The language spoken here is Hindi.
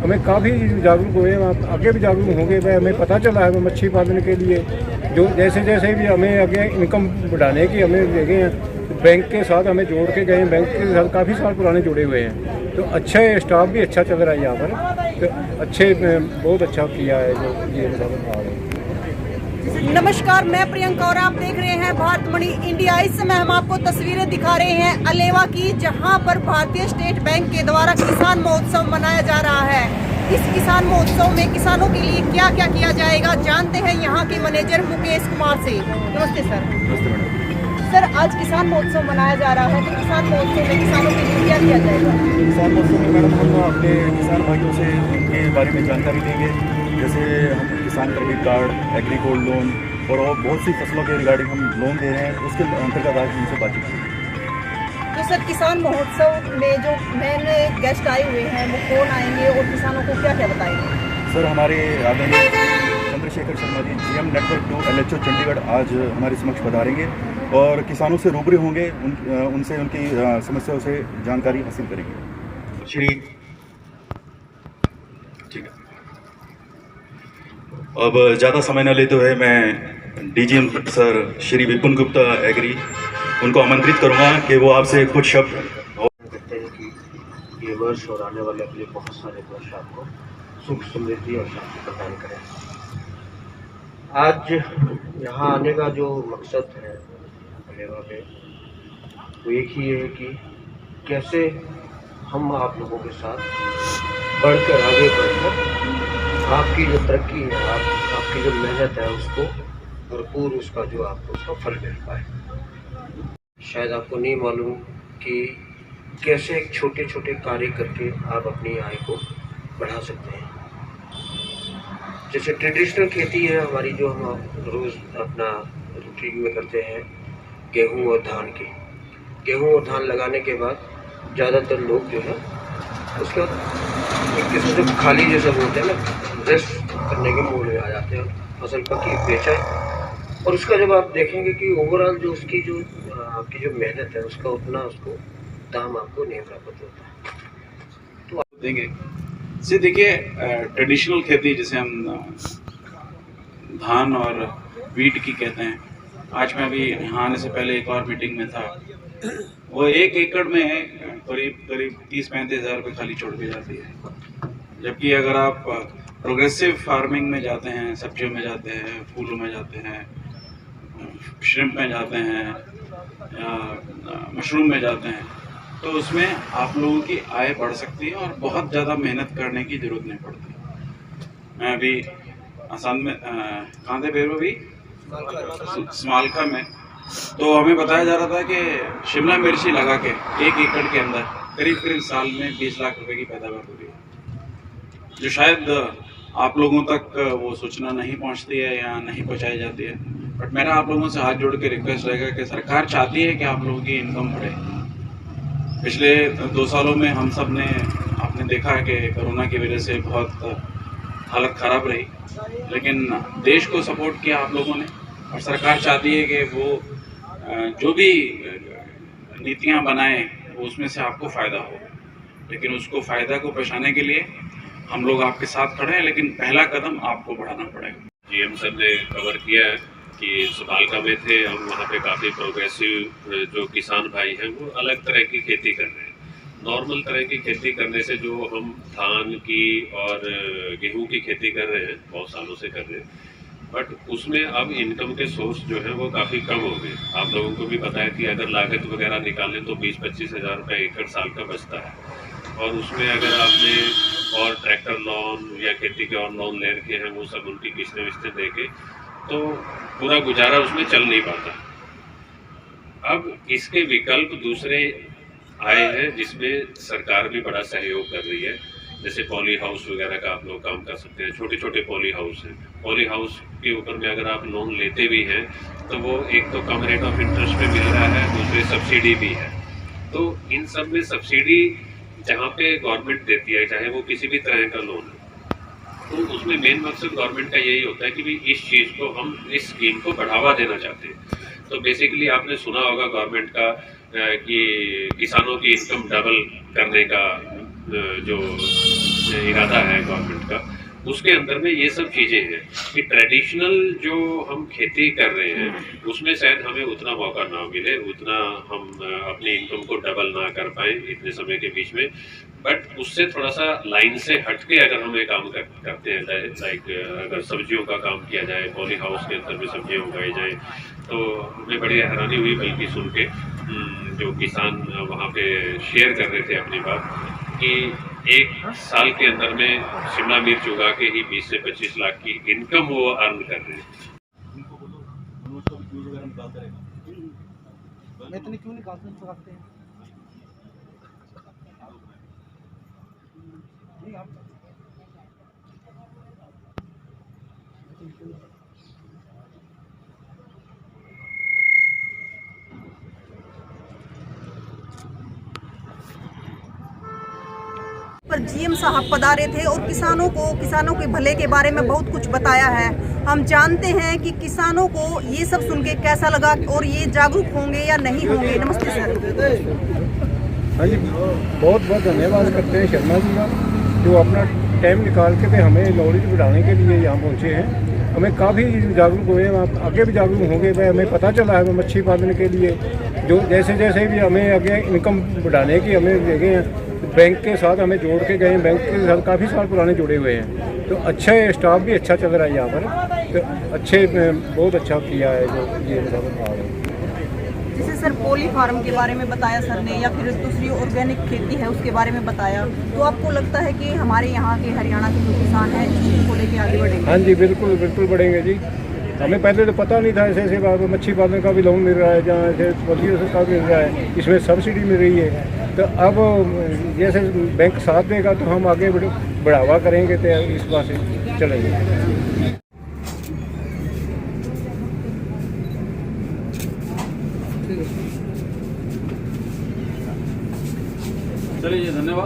हमें काफ़ी जागरूक हुए हैं, आगे भी जागरूक होंगे। भाई हमें पता चला है मच्छी पालन के लिए जो जैसे जैसे भी हमें आगे इनकम बढ़ाने की हमें देखे हैं, बैंक के साथ हमें जोड़ के गए हैं। बैंक के साथ काफ़ी साल पुराने जुड़े हुए हैं, तो अच्छा है, स्टाफ भी अच्छा चल रहा है यहाँ पर, तो अच्छे बहुत अच्छा किया है जो ये आ रहे हैं। नमस्कार, मैं प्रियंका और आप देख रहे हैं भारतमणि इंडिया। इस समय हम आपको तस्वीरें दिखा रहे हैं अलेवा की, जहां पर भारतीय स्टेट बैंक के द्वारा किसान महोत्सव मनाया जा रहा है। इस किसान महोत्सव में किसानों के लिए क्या क्या किया जाएगा, जानते हैं यहाँ के मैनेजर मुकेश कुमार से। नमस्ते सर। नमस्ते मैडम। सर, आज किसान महोत्सव मनाया जा रहा है, तो किसान महोत्सव में किसानों के लिए क्या किया जाएगा? किसान महोत्सव में मैडम हम अपने किसान भाइयों से उनके बारे में जानकारी देंगे, जैसे हम किसान credit card, agree gold loan और बहुत सी फसलों के रिगार्डिंग हम लोन दे रहे हैं, उसके अंतर्गत आज उनसे बातचीत करेंगे। तो सर, किसान महोत्सव में जो मेन गेस्ट आए हुए हैं वो कौन आएंगे और किसानों को क्या क्या बताएंगे? सर, हमारे आदरणीय Chandrashekhar Sharma ji, GM network 2 LHO Chandigarh आज हमारे समक्ष पधारेंगे और किसानों से रूबरू होंगे, उनसे उनकी समस्याओं से जानकारी हासिल करेंगे। श्री ठीक है, अब ज़्यादा समय न लेते हुए मैं DGM सर श्री विपुल गुप्ता एग्री उनको आमंत्रित करूंगा कि वो आपसे कुछ शब्द कहते हैं कि ये वर्ष और आने वाले अपने बहुत सारे वर्ष आपको सुख समृद्धि और शांति प्रदान करें। आज यहाँ आने का जो मकसद है अलेवा में, वो एक ही है कि कैसे हम आप लोगों के साथ बढ़कर आगे बढ़कर आपकी जो तरक्की है, आपकी जो मेहनत है, उसको भरपूर उसका जो आपको उसका फल मिल पाए। शायद आपको नहीं मालूम कि कैसे एक छोटे छोटे कार्य करके आप अपनी आय को बढ़ा सकते हैं। जैसे ट्रेडिशनल खेती है हमारी, जो हम रोज़ अपना रूटीन में करते हैं, गेहूं और धान की। गेहूं और धान लगाने के बाद ज़्यादातर लोग जो है उसका एक किस्म से खाली जैसा बोलते हैं ना, रेस्ट करने के मूड में आ जाते हैं। फसल पकी बेचा और उसका जब आप देखेंगे कि ओवरऑल जो उसकी जो आपकी जो मेहनत है उसका उतना उसको दाम आपको नहीं प्राप्त होता। तो आप देंगे से देखिए, ट्रेडिशनल खेती जिसे हम धान और वीट की कहते हैं, आज मैं अभी यहाँ आने से पहले एक और मीटिंग में था, वो 1 एकड़ में करीब 30-35 हज़ार रुपये खाली छोड़ के जाती है। जबकि अगर आप प्रोग्रेसिव फार्मिंग में जाते हैं, सब्जियों में जाते हैं, फूलों में जाते हैं, श्रिम्प में जाते हैं या मशरूम में जाते हैं, तो उसमें आप लोगों की आय बढ़ सकती है और बहुत ज़्यादा मेहनत करने की ज़रूरत नहीं पड़ती। मैं अभी आसाम में कहाँ थे फिर अभी स्मालखा में, तो हमें बताया जा रहा था कि शिमला मिर्ची लगा के 1 एकड़ के अंदर करीब साल में 20 लाख रुपए की पैदावार हो रही है, जो शायद आप लोगों तक वो सूचना नहीं पहुंचती है या नहीं पहुंचाई जाती है। बट मेरा आप लोगों से हाथ जोड़ के रिक्वेस्ट रहेगा कि सरकार चाहती है कि आप लोगों की इनकम बढ़े। पिछले 2 सालों में हम सब ने आपने देखा है कि कोरोना की वजह से बहुत हालत ख़राब रही, लेकिन देश को सपोर्ट किया आप लोगों ने और सरकार चाहती है कि वो जो भी नीतियां बनाए वो उसमें से आपको फ़ायदा हो, लेकिन उसको फ़ायदा को पहुँचाने के लिए हम लोग आपके साथ खड़े हैं, लेकिन पहला कदम आपको बढ़ाना पड़ेगा। GM सर ने कवर किया है कि सुबालका में थे हम, वहाँ पे काफ़ी प्रोग्रेसिव जो किसान भाई हैं वो अलग तरह की खेती कर रहे हैं। नॉर्मल तरह की खेती करने से जो हम धान की और गेहूं की खेती कर रहे हैं बहुत सालों से कर रहे हैं, बट उसमें अब इनकम के सोर्स जो है वो काफ़ी कम हो गए। आप लोगों को भी पता है कि अगर लागत वगैरह निकालें तो 20-25 हज़ार रुपये एकड़ साल का बचता है, और उसमें अगर आपने और ट्रैक्टर लोन या खेती के और लोन ले रखे हैं वो सब उनकी किस्तें विस्तें दे के, तो पूरा गुजारा उसमें चल नहीं पाता। अब इसके विकल्प दूसरे आए हैं जिसमें सरकार भी बड़ा सहयोग कर रही है, जैसे पॉली हाउस वगैरह का आप लोग काम कर सकते हैं। छोटे छोटे पॉली हाउस हैं, पॉली हाउस के ऊपर में अगर आप लोन लेते भी हैं तो वो एक तो कम रेट ऑफ इंटरेस्ट पे मिल रहा है, दूसरे सब्सिडी भी है। तो इन सब में सब्सिडी जहाँ पे गवर्नमेंट देती है, चाहे वो किसी भी तरह का लोन है, तो उसमें मेन मकसद गवर्नमेंट का यही होता है कि भाई इस चीज़ को हम इस स्कीम को बढ़ावा देना चाहते हैं। तो बेसिकली आपने सुना होगा गवर्नमेंट का कि किसानों की इनकम डबल करने का जो इरादा है गवर्नमेंट का, उसके अंदर में ये सब चीज़ें हैं कि ट्रेडिशनल जो हम खेती कर रहे हैं उसमें शायद हमें उतना मौका ना मिले, उतना हम अपनी इनकम को डबल ना कर पाए इतने समय के बीच में। बट उससे थोड़ा सा लाइन से हट के अगर हम ये काम करते हैं, लाइक अगर सब्जियों का काम किया जाए, पॉली हाउस के अंदर में सब्जियां उगाई जाए, तो हमें बड़ी हैरानी हुई बल्कि सुन के, जो किसान वहाँ पे शेयर कर रहे थे अपनी बात, कि एक साल के अंदर में शिमला मिर्च उगा के ही 20 से 25 लाख की इनकम वो अर्न कर रहे हैं। मैं इतने क्यों निकालते हैं? नहीं आप पर जीएम साहब पधारे थे और किसानों के भले के बारे में बहुत कुछ बताया है। हम जानते हैं कि किसानों को ये सब सुन के कैसा लगा और ये जागरूक होंगे या नहीं होंगे। नमस्ते सर। हाँ जी, बहुत बहुत धन्यवाद करते हैं शर्मा जी का, जो अपना टाइम निकाल के पे हमें नॉलेज बढ़ाने के लिए यहाँ पहुँचे हैं। हमें काफ़ी जागरूक हुए, आप आगे भी जागरूक होंगे। भाई हमें पता चला है मच्छी पालन के लिए जो जैसे जैसे भी हमें आगे इनकम बढ़ाने की हमें देखे हैं, बैंक के साथ हमें जोड़ के गए। बैंक के साथ काफ़ी साल पुराने जुड़े हुए हैं, तो अच्छा है, स्टाफ भी अच्छा चल रहा है यहाँ पर, तो अच्छे बहुत अच्छा किया है जो ये जैसे सर पोली फार्म के बारे में बताया सर ने, या फिर दूसरी ऑर्गेनिक खेती है उसके बारे में बताया, तो आपको लगता है कि हमारे यहाँ के हरियाणा के जो किसान हैं इसको लेके आगे बढ़ेंगे? हाँ जी, बिल्कुल बिल्कुल बढ़ेंगे जी। हमें पहले तो पता नहीं था ऐसे ऐसे बात, मच्छी पालन का भी लोन मिल रहा है, जहाँ ऐसे पॉलिसी का मिल रहा है, इसमें सब्सिडी मिल रही है। तो अब जैसे बैंक साथ देगा तो हम आगे बढ़ावा करेंगे, तो इस बात से चलेंगे। चलिए, धन्यवाद।